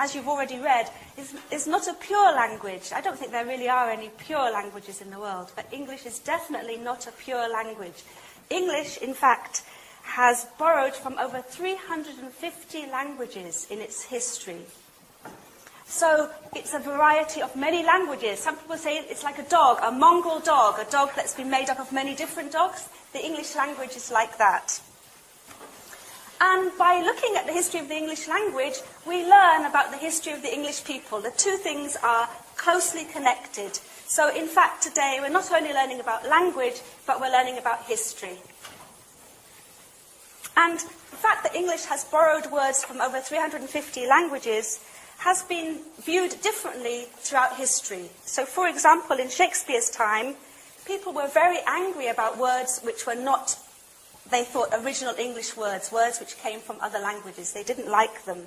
as you've already read, is not a pure language. I don't think there really are any pure languages in the world, but English is definitely not a pure language. English, in fact, has borrowed from over 350 languages in its history. So it's a variety of many languages. Some people say it's like a dog, a mongrel dog, a dog that's been made up of many different dogs. The English language is like that. And by looking at the history of the English language, we learn about the history of the English people. The two things are closely connected. So in fact, today we're not only learning about language, but we're learning about history. And the fact that English has borrowed words from over 350 languages has been viewed differently throughout history. So for example, in Shakespeare's time, people were very angry about words which were not, they thought, original English words, words which came from other languages. They didn't like them.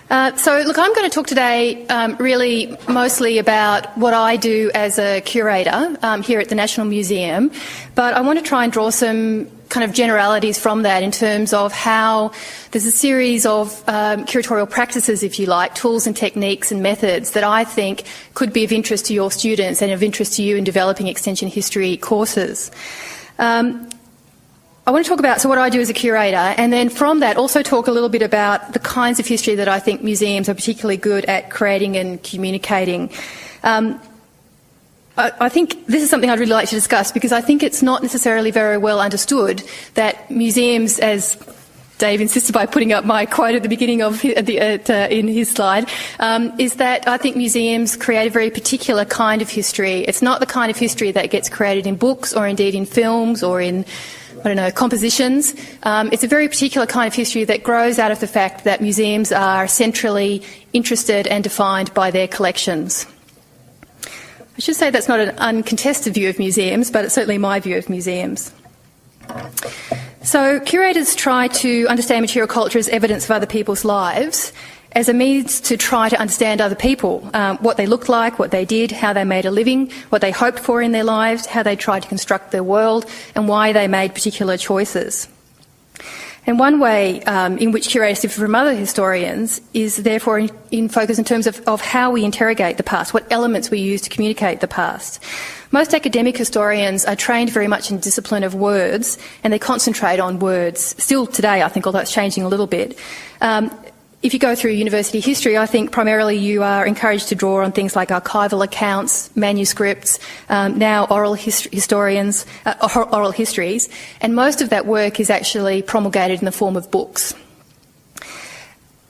Look, I'm going to talk today really mostly about what I do as a curator here at the National Museum, but I want to try and draw some kind of generalities from that in terms of how there's a series of curatorial practices, if you like, tools and techniques and methods that I think could be of interest to your students and of interest to you in developing extension history courses. I want to talk about what I do as a curator, and then from that also talk a little bit about the kinds of history that I think museums are particularly good at creating and communicating. I think this is something I'd really like to discuss because I think it's not necessarily very well understood that museums, as Dave insisted by putting up my quote at the beginning of in his slide, is that I think museums create a very particular kind of history. It's not the kind of history that gets created in books or indeed in films or in compositions. It's a very particular kind of history that grows out of the fact that museums are centrally interested and defined by their collections. I should say that's not an uncontested view of museums, but it's certainly my view of museums. So curators try to understand material culture as evidence of other people's lives, as a means to try to understand other people, what they looked like, what they did, how they made a living, what they hoped for in their lives, how they tried to construct their world, and why they made particular choices. And one way in which curators differ from other historians is therefore in focus in terms of how we interrogate the past, what elements we use to communicate the past. Most academic historians are trained very much in the discipline of words, and they concentrate on words. Still today, I think, although it's changing a little bit. If you go through university history, I think primarily you are encouraged to draw on things like archival accounts, manuscripts, now oral histories, and most of that work is actually promulgated in the form of books.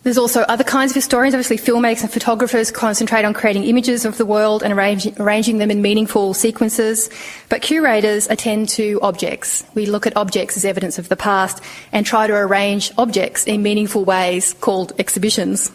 There's also other kinds of historians. Obviously, filmmakers and photographers concentrate on creating images of the world and arranging them in meaningful sequences. But curators attend to objects. We look at objects as evidence of the past and try to arrange objects in meaningful ways called exhibitions.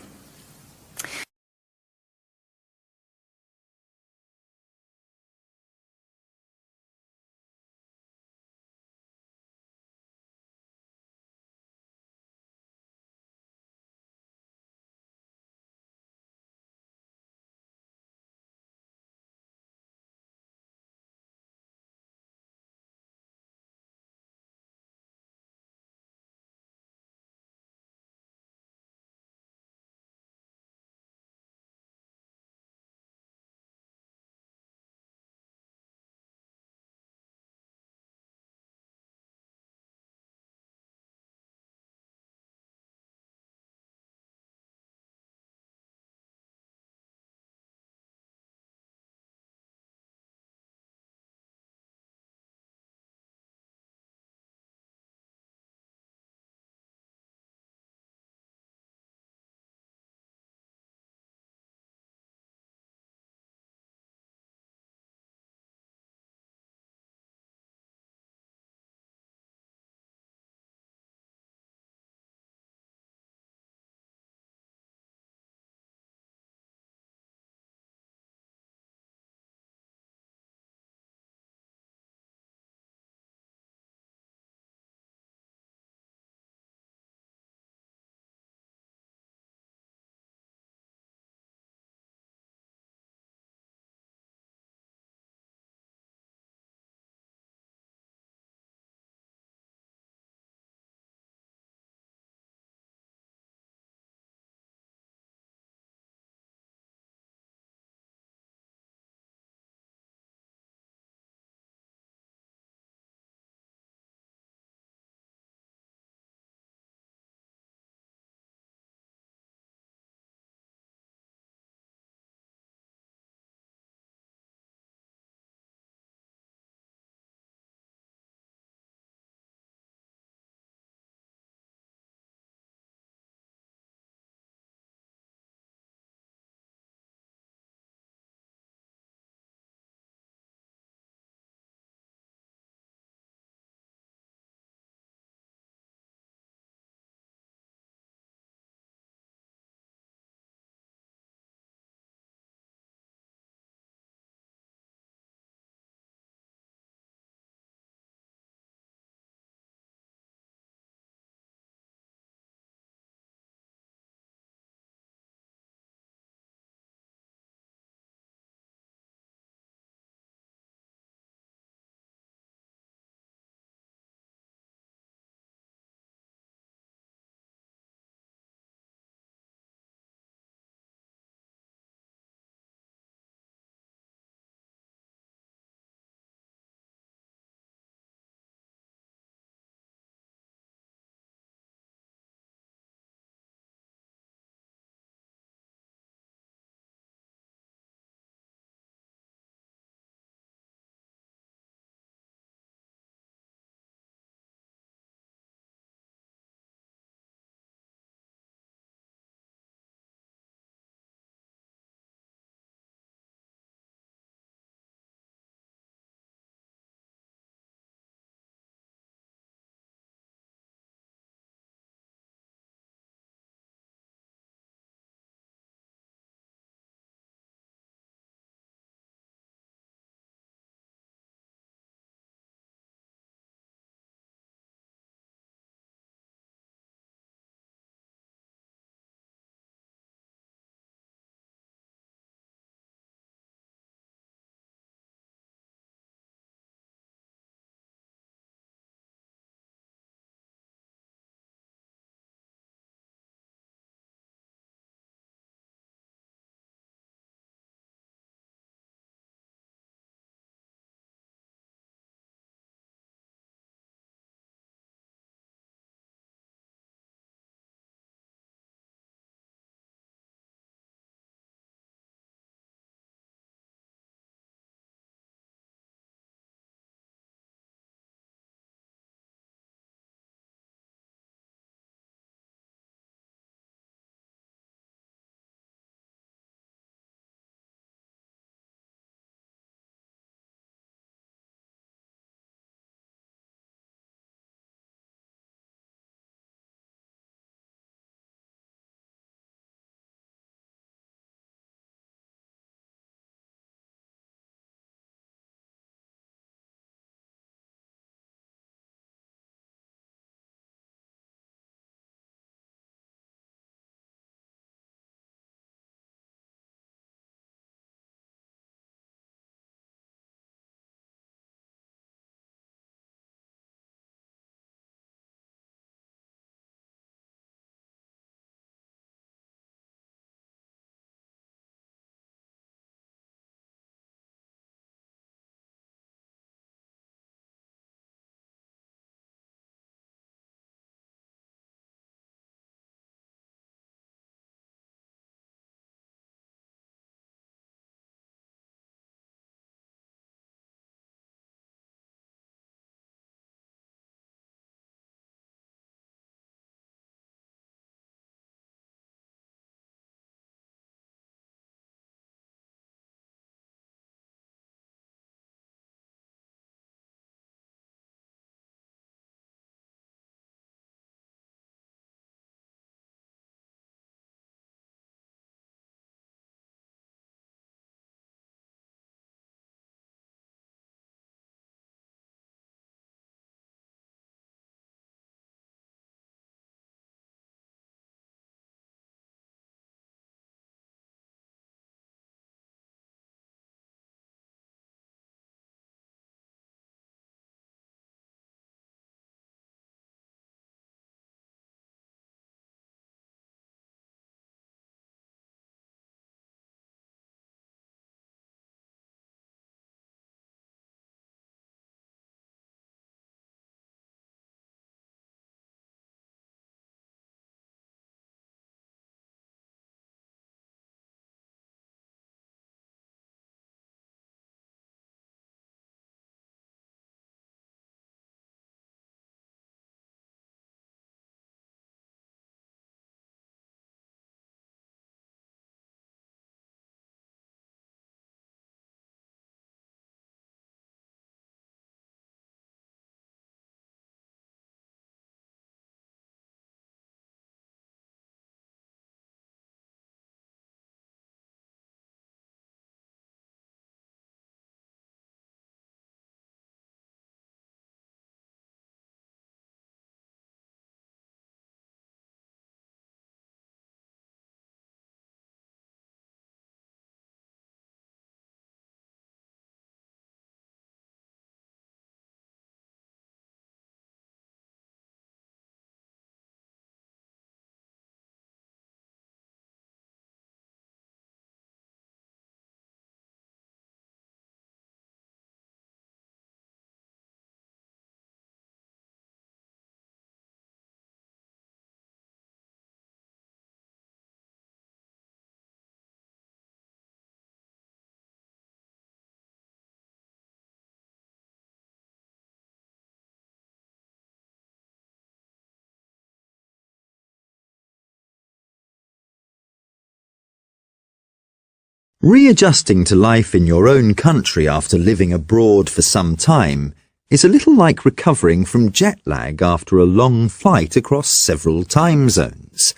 Readjusting to life in your own country after living abroad for some time is a little like recovering from jet lag after a long flight across several time zones.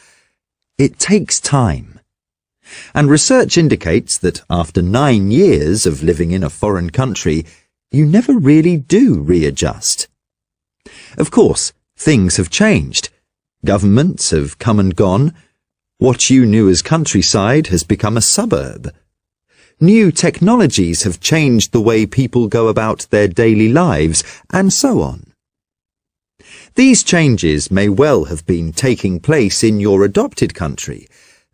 It takes time. And research indicates that after 9 years of living in a foreign country, you never really do readjust. Of course, things have changed. Governments have come and gone. What you knew as countryside has become a suburb. New technologies have changed the way people go about their daily lives, and so on. These changes may well have been taking place in your adopted country,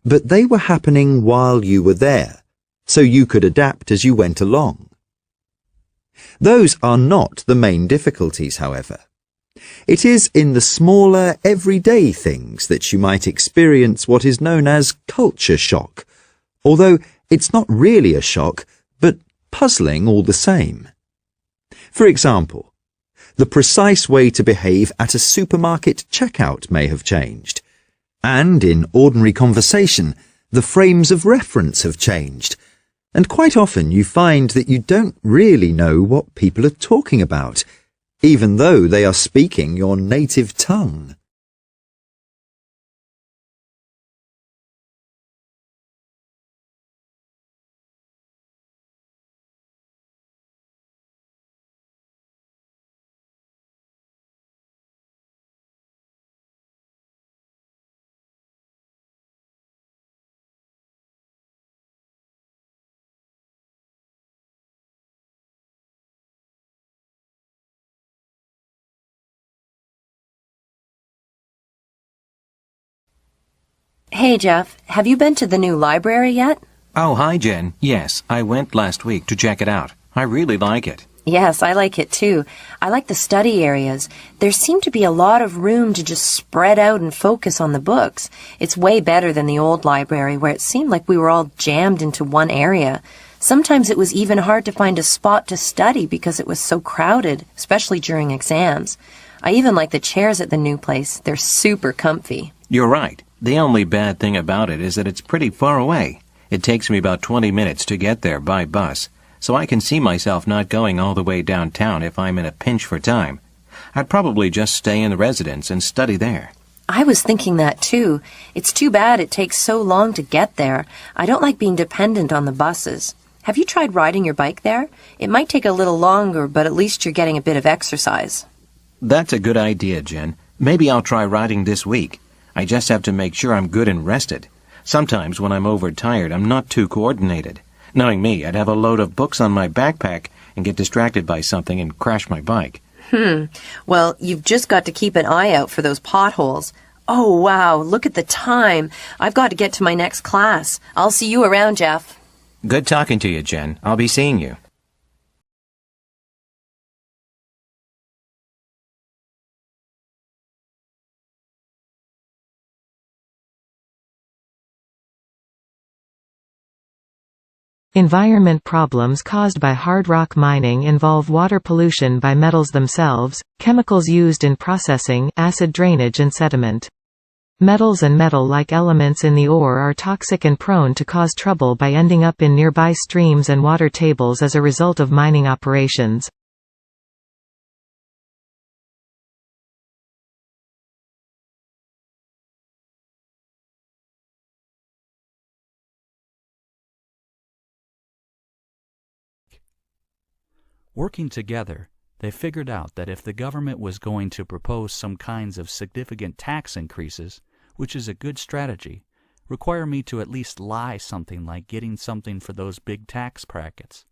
but they were happening while you were there, so you could adapt as you went along. Those are not the main difficulties, however. It is in the smaller, everyday things that you might experience what is known as culture shock, although it's not really a shock, but puzzling all the same. For example, the precise way to behave at a supermarket checkout may have changed, and in ordinary conversation, the frames of reference have changed, and quite often you find that you don't really know what people are talking about, even though they are speaking your native tongue. Hey, Jeff, have you been to the new library yet? Oh, hi, Jen. Yes, I went last week to check it out. I really like it. Yes, I like it too. I like the study areas. There seemed to be a lot of room to just spread out and focus on the books. It's way better than the old library where it seemed like we were all jammed into one area. Sometimes it was even hard to find a spot to study because it was so crowded, especially during exams. I even like the chairs at the new place. They're super comfy. You're right. The only bad thing about it is that it's pretty far away. It takes me about 20 minutes to get there by bus, so I can see myself not going all the way downtown if I'm in a pinch for time. I'd probably just stay in the residence and study there. I was thinking that too. It's too bad it takes so long to get there. I don't like being dependent on the buses. Have you tried riding your bike there? It might take a little longer, but at least you're getting a bit of exercise. That's a good idea, Jen. Maybe I'll try riding this week. I just have to make sure I'm good and rested. Sometimes when I'm overtired, I'm not too coordinated. Knowing me, I'd have a load of books on my backpack and get distracted by something and crash my bike. Well, you've just got to keep an eye out for those potholes. Oh, wow, look at the time. I've got to get to my next class. I'll see you around, Jeff. Good talking to you, Jen. I'll be seeing you. Environment problems caused by hard rock mining involve water pollution by metals themselves, chemicals used in processing, acid drainage and sediment. Metals and metal-like elements in the ore are toxic and prone to cause trouble by ending up in nearby streams and water tables as a result of mining operations. Working together, they figured out that if the government was going to propose some kinds of significant tax increases, which is a good strategy, require me to at least lie something like getting something for those big tax brackets,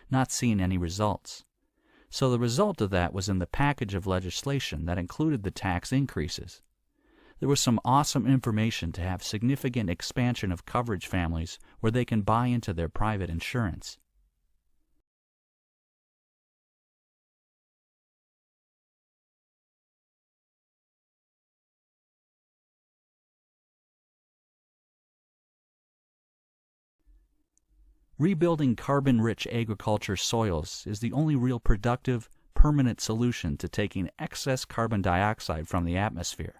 not seeing any results. So the result of that was in the package of legislation that included the tax increases. There was some awesome information to have significant expansion of coverage families where they can buy into their private insurance. Rebuilding carbon-rich agriculture soils is the only real productive, permanent solution to taking excess carbon dioxide from the atmosphere.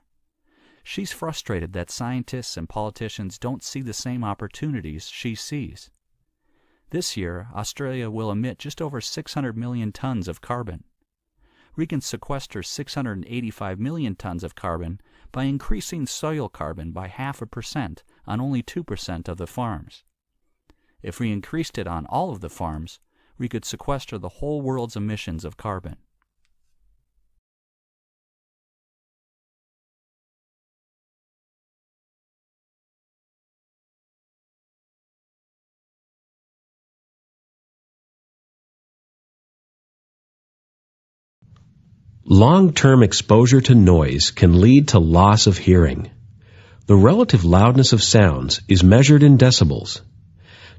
She's frustrated that scientists and politicians don't see the same opportunities she sees. This year, Australia will emit just over 600 million tons of carbon. We can sequester 685 million tons of carbon by increasing soil carbon by 0.5% on only 2% of the farms. If we increased it on all of the farms, we could sequester the whole world's emissions of carbon. Long-term exposure to noise can lead to loss of hearing. The relative loudness of sounds is measured in decibels.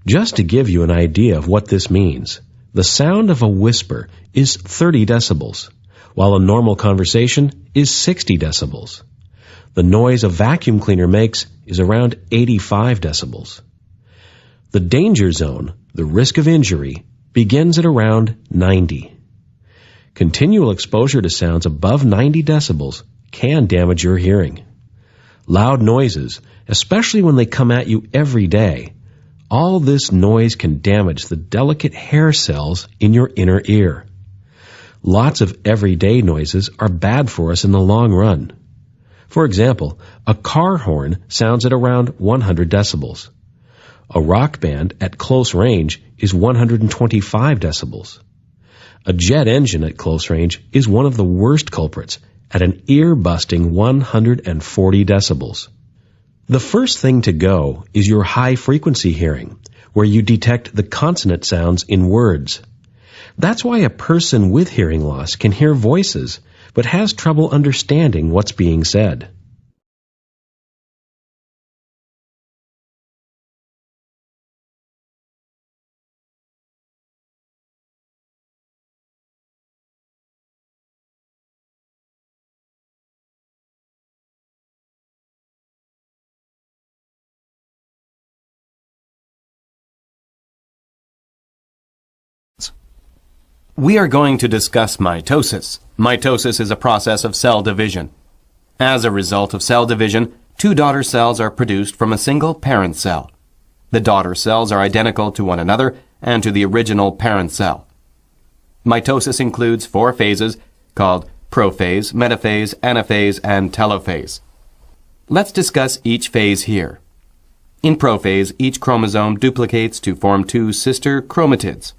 Just to give you an idea of what this means, the sound of a whisper is 30 decibels, while a normal conversation is 60 decibels. The noise a vacuum cleaner makes is around 85 decibels. The danger zone, the risk of injury, begins at around 90. Continual exposure to sounds above 90 decibels can damage your hearing. Loud noises, especially when they come at you every day, all this noise can damage the delicate hair cells in your inner ear. Lots of everyday noises are bad for us in the long run. For example, a car horn sounds at around 100 decibels. A rock band at close range is 125 decibels. A jet engine at close range is one of the worst culprits at an ear-busting 140 decibels. The first thing to go is your high-frequency hearing, where you detect the consonant sounds in words. That's why a person with hearing loss can hear voices, but has trouble understanding what's being said. We are going to discuss mitosis. Mitosis is a process of cell division. As a result of cell division, two daughter cells are produced from a single parent cell. The daughter cells are identical to one another and to the original parent cell. Mitosis includes 4 phases called prophase, metaphase, anaphase, and telophase. Let's discuss each phase here. In prophase, each chromosome duplicates to form 2 sister chromatids.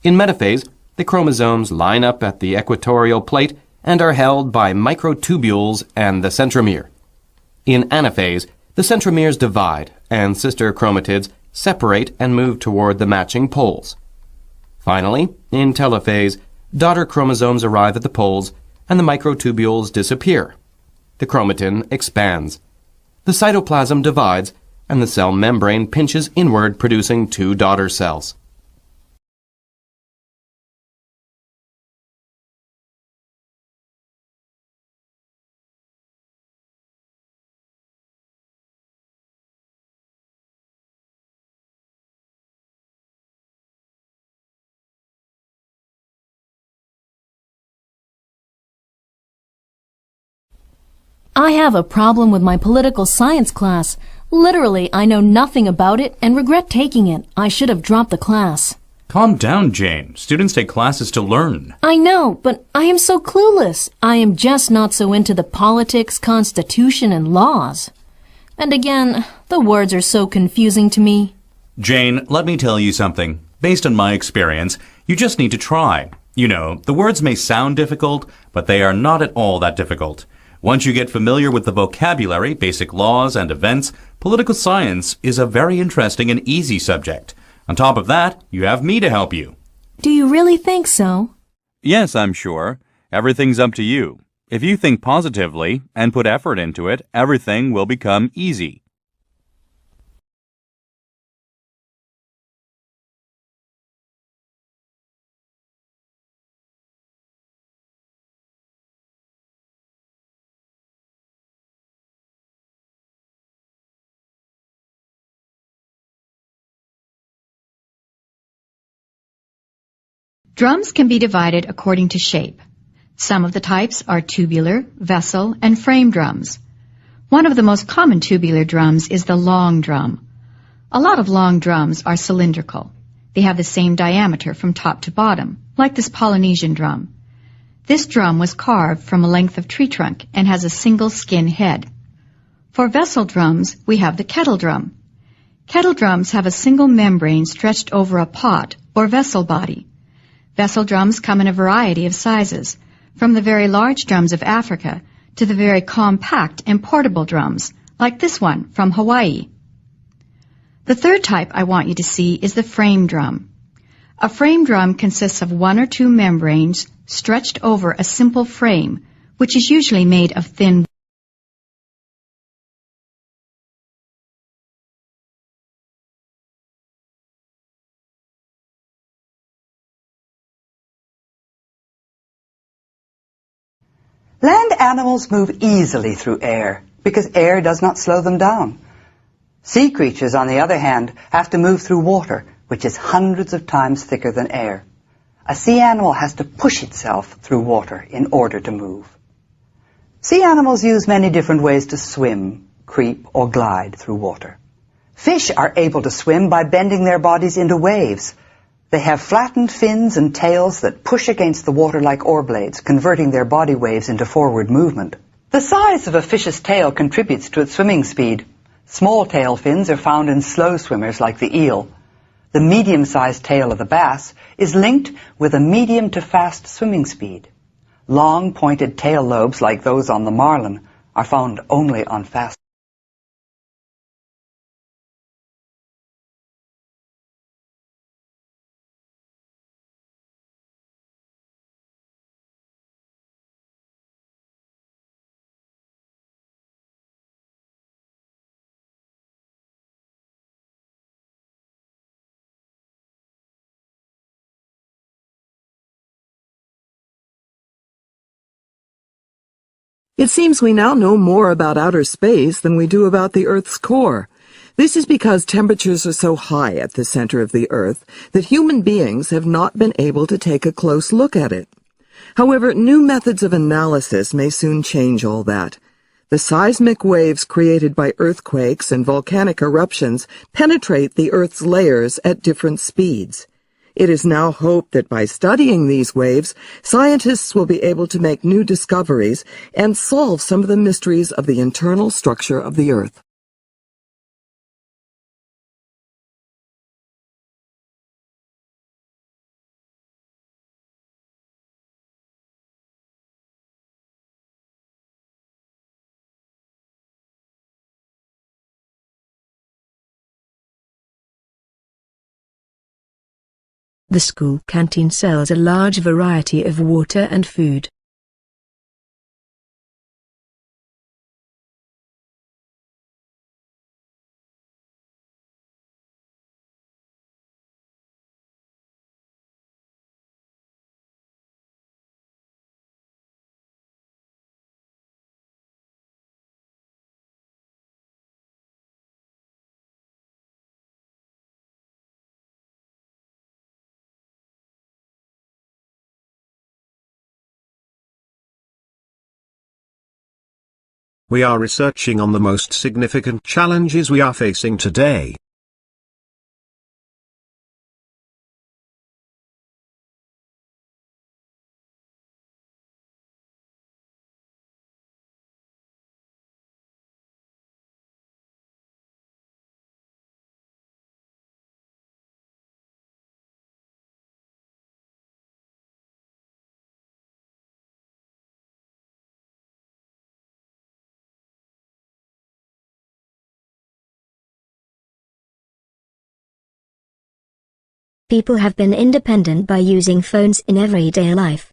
In metaphase, the chromosomes line up at the equatorial plate and are held by microtubules and the centromere. In anaphase, the centromeres divide and sister chromatids separate and move toward the matching poles. Finally, in telophase, daughter chromosomes arrive at the poles and the microtubules disappear. The chromatin expands. The cytoplasm divides and the cell membrane pinches inward, producing 2 daughter cells. I have a problem with my political science class. Literally, I know nothing about it and regret taking it. I should have dropped the class. Calm down, Jane. Students take classes to learn. I know, but I am so clueless. I am just not so into the politics, constitution, and laws. And again, the words are so confusing to me. Jane, let me tell you something. Based on my experience, you just need to try. You know, the words may sound difficult, but they are not at all that difficult. Once you get familiar with the vocabulary, basic laws, and events, political science is a very interesting and easy subject. On top of that, you have me to help you. Do you really think so? Yes, I'm sure. Everything's up to you. If you think positively and put effort into it, everything will become easy. Drums can be divided according to shape. Some of the types are tubular, vessel, and frame drums. One of the most common tubular drums is the long drum. A lot of long drums are cylindrical. They have the same diameter from top to bottom, like this Polynesian drum. This drum was carved from a length of tree trunk and has a single skin head. For vessel drums, we have the kettle drum. Kettle drums have a single membrane stretched over a pot or vessel body. Vessel drums come in a variety of sizes, from the very large drums of Africa to the very compact and portable drums, like this one from Hawaii. The third type I want you to see is the frame drum. A frame drum consists of one or two membranes stretched over a simple frame, which is usually made of thin. Land animals move easily through air because air does not slow them down. Sea creatures, on the other hand, have to move through water, which is hundreds of times thicker than air. A sea animal has to push itself through water in order to move. Sea animals use many different ways to swim, creep, or glide through water. Fish are able to swim by bending their bodies into waves. They have flattened fins and tails that push against the water like oar blades, converting their body waves into forward movement. The size of a fish's tail contributes to its swimming speed. Small tail fins are found in slow swimmers like the eel. The medium-sized tail of the bass is linked with a medium to fast swimming speed. Long pointed tail lobes like those on the marlin are found only on fast. It seems we now know more about outer space than we do about the Earth's core. This is because temperatures are so high at the center of the Earth that human beings have not been able to take a close look at it. However, new methods of analysis may soon change all that. The seismic waves created by earthquakes and volcanic eruptions penetrate the Earth's layers at different speeds. It is now hoped that by studying these waves, scientists will be able to make new discoveries and solve some of the mysteries of the internal structure of the Earth. The school canteen sells a large variety of water and food. We are researching on the most significant challenges we are facing today. People have been independent by using phones in everyday life.